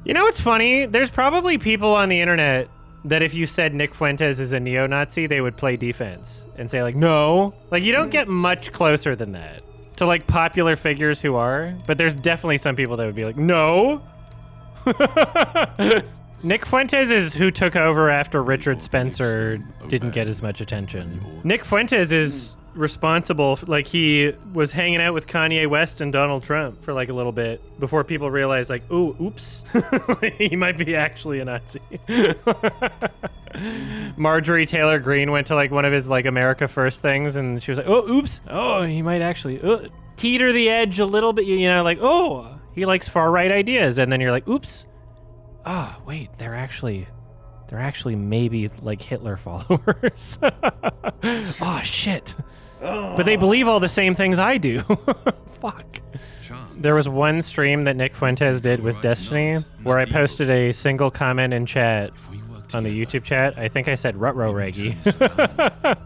You know what's funny? There's probably people on the internet that if you said Nick Fuentes is a neo-Nazi, they would play defense and say like, no. Like, you don't get much closer than that to like popular figures who are, but there's definitely some people that would be like, no. Nick Fuentes is who took over after Richard Spencer didn't get as much attention. Nick Fuentes is responsible, like he was hanging out with Kanye West and Donald Trump for like a little bit before people realized like, oh, oops, he might be actually a Nazi. Marjorie Taylor Greene went to like one of his like America First things and she was like, oh, oops, oh, he might actually teeter the edge a little bit, you know, like, oh, he likes far right ideas. And then you're like, oops, oh, wait, they're actually maybe like Hitler followers. Oh, shit. But they believe all the same things I do. Fuck. There was one stream that Nick Fuentes did with Destiny where I posted a single comment in chat on the YouTube chat. I think I said Rutro Reggie.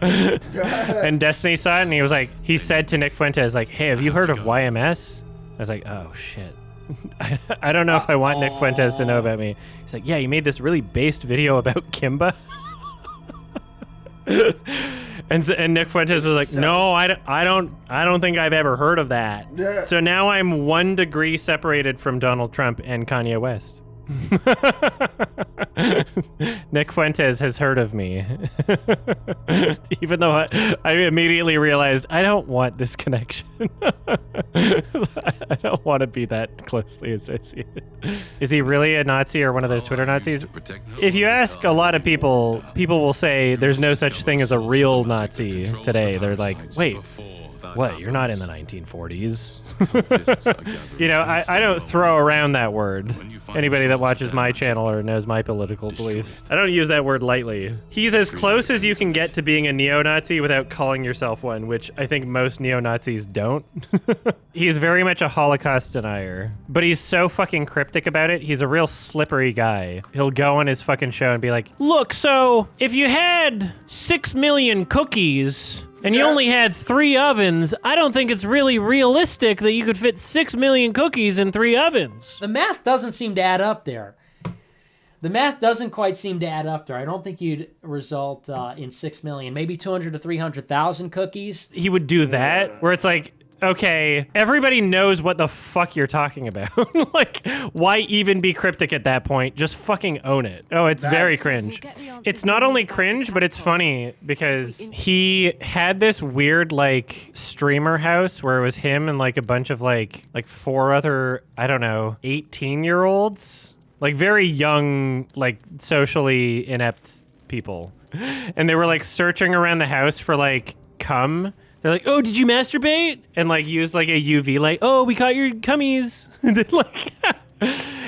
And Destiny saw it and he said to Nick Fuentes like, hey, have you heard of YMS? I was like, oh shit. I don't know if I want Nick Fuentes to know about me. He's like, yeah, you made this really based video about Kimba. And Nick Fuentes was like, no, I don't think I've ever heard of that. Yeah. So now I'm 1 degree separated from Donald Trump and Kanye West. Nick Fuentes has heard of me. Even though I immediately realized I don't want this connection. I don't want to be that closely associated. Is he really a Nazi or one of those Twitter Nazis? If you ask a lot of people will say there's no such thing as a real Nazi today. They're like, wait, what? You're not in the 1940s. You know, I don't throw around that word. Anybody that watches my channel or knows my political beliefs, I don't use that word lightly. He's as close as you can get to being a neo-Nazi without calling yourself one, which I think most neo-Nazis don't. He's very much a Holocaust denier, but he's so fucking cryptic about it. He's a real slippery guy. He'll go on his fucking show and be like, look, so if you had 6 million cookies and you only had 3 ovens, I don't think it's really realistic that you could fit 6 million cookies in 3 ovens. The math doesn't seem to add up there. The math doesn't quite seem to add up there. I don't think you'd result in 6 million, maybe 200 to 300,000 cookies. He would do that, where it's like, okay, everybody knows what the fuck you're talking about. Like, why even be cryptic at that point? Just fucking own it. Oh, it's very cringe. It's not only cringe, but it's funny because he had this weird, like, streamer house where it was him and, like, a bunch of, like 4 other, I don't know, 18-year-olds. Like, very young, like, socially inept people. And they were, like, searching around the house for, like, cum. They're like, oh, did you masturbate? And like use like a UV light. Oh, we caught your cummies.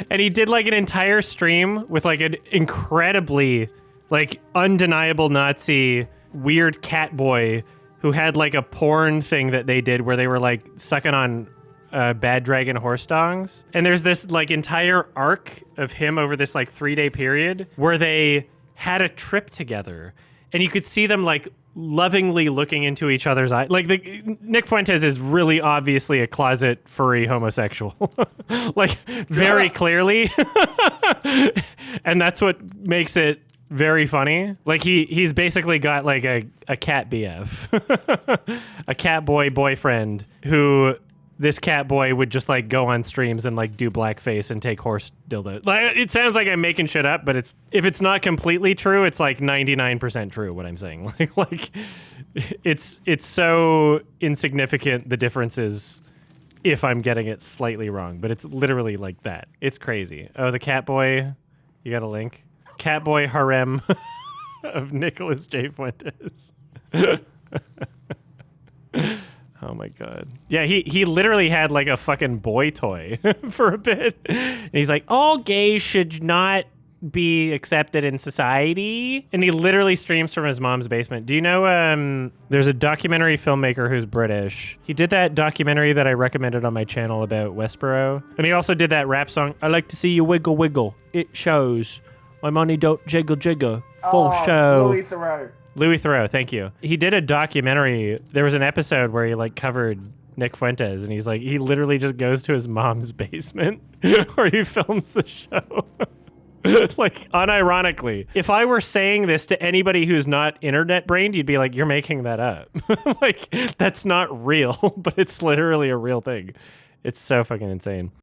And he did like an entire stream with like an incredibly like undeniable Nazi weird cat boy who had like a porn thing that they did where they were like sucking on Bad Dragon horse dongs. And there's this like entire arc of him over this like 3-day period where they had a trip together. And you could see them like lovingly looking into each other's eyes. Like Nick Fuentes is really obviously a closet furry homosexual. Like very clearly. And that's what makes it very funny. Like he's basically got like a cat BF. A cat boy boyfriend who this cat boy would just like go on streams and like do blackface and take horse dildo. Like, it sounds like I'm making shit up, but if it's not completely true, it's like 99% true what I'm saying. Like it's so insignificant, the differences, if I'm getting it slightly wrong, but it's literally like that. It's crazy. Oh, the cat boy, you got a link? Cat boy harem of Nicholas J. Fuentes. Oh my god. Yeah, he literally had like a fucking boy toy for a bit. And he's like, all gays should not be accepted in society. And he literally streams from his mom's basement. Do you know there's a documentary filmmaker who's British. He did that documentary that I recommended on my channel about Westboro. And he also did that rap song, I like to see you wiggle wiggle. It shows. My money don't jiggle jiggle. Full show. Louis Theroux. Louis Theroux, thank you. He did a documentary. There was an episode where he like covered Nick Fuentes, and he's like, he literally just goes to his mom's basement where he films the show. Like, unironically. If I were saying this to anybody who's not internet brained, you'd be like, you're making that up. Like, that's not real, but it's literally a real thing. It's so fucking insane.